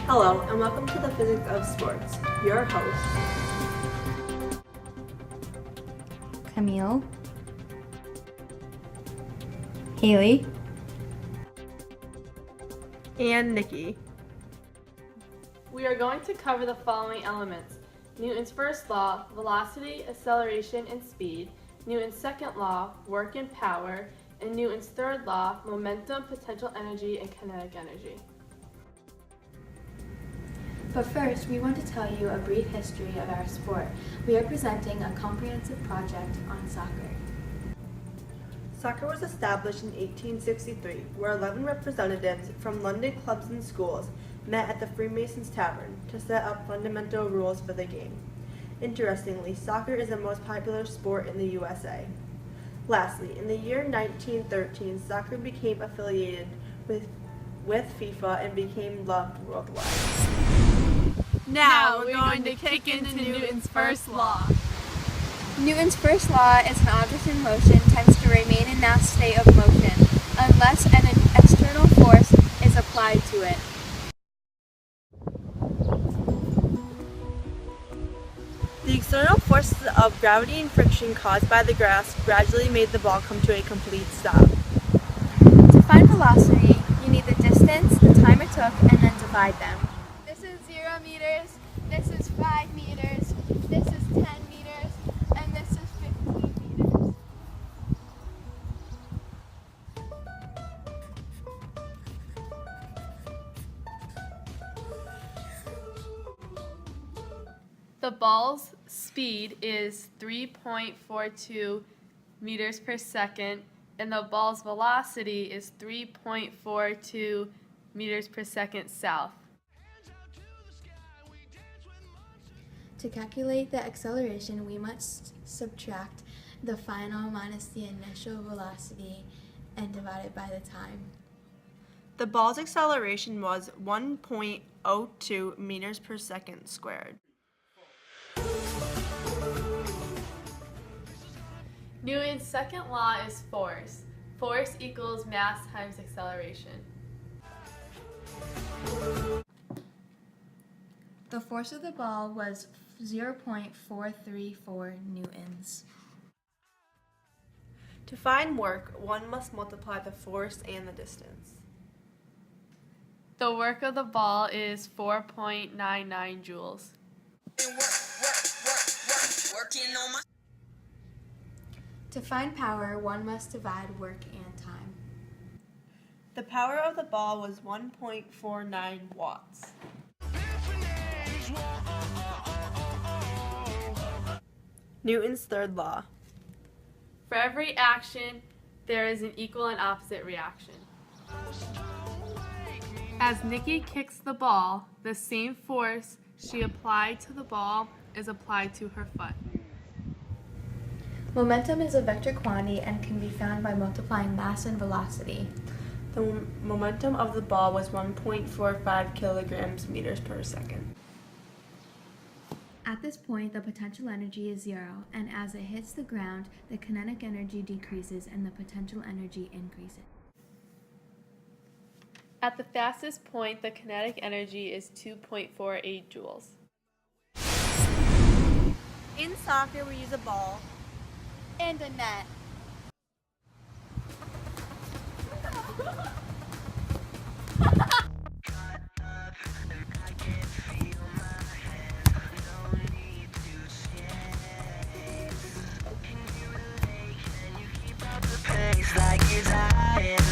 Hello, and welcome to the Physics of Sports. Your host, Camille, Haley, and Nikki. We are going to cover the following elements: Newton's first law, velocity, acceleration, and speed; Newton's second law, work and power; and Newton's third law, momentum, potential energy, and kinetic energy. But first, we want to tell you a brief history of our sport. We are presenting a comprehensive project on soccer. Soccer was established in 1863, where 11 representatives from London clubs and schools met at the Freemasons Tavern to set up fundamental rules for the game. Interestingly, soccer is the most popular sport in the USA. Lastly, in the year 1913, soccer became affiliated with FIFA and became loved worldwide. Now we're going to kick into Newton's first law. Newton's first law is an object in motion tends to remain in that state of motion unless an external force is applied to it. The external forces of gravity and friction caused by the grass gradually made the ball come to a complete stop. To find velocity, you need the distance, the time it took, and then divide them. This is 0 meters, this is 5 meters, this is 10 meters, and this is 15 meters. The ball's speed is 3.42 meters per second, and the ball's velocity is 3.42 meters per second south. To calculate the acceleration, we must subtract the final minus the initial velocity and divide it by the time. The ball's acceleration was 1.02 meters per second squared. Newton's second law is force. Force equals mass times acceleration. The force of the ball was 0.434 newtons. To find work, one must multiply the force and the distance. The work of the ball is 4.99 joules. To find power, one must divide work and time. The power of the ball was 1.49 watts. Newton's third law. For every action, there is an equal and opposite reaction. As Nikki kicks the ball, the same force she applied to the ball is applied to her foot. Momentum is a vector quantity and can be found by multiplying mass and velocity. The momentum of the ball was 1.45 kilograms meters per second. At this point, the potential energy is 0, and as it hits the ground, the kinetic energy decreases and the potential energy increases. At the fastest point, the kinetic energy is 2.48 joules. In soccer, we use a ball And a net. Like it's high.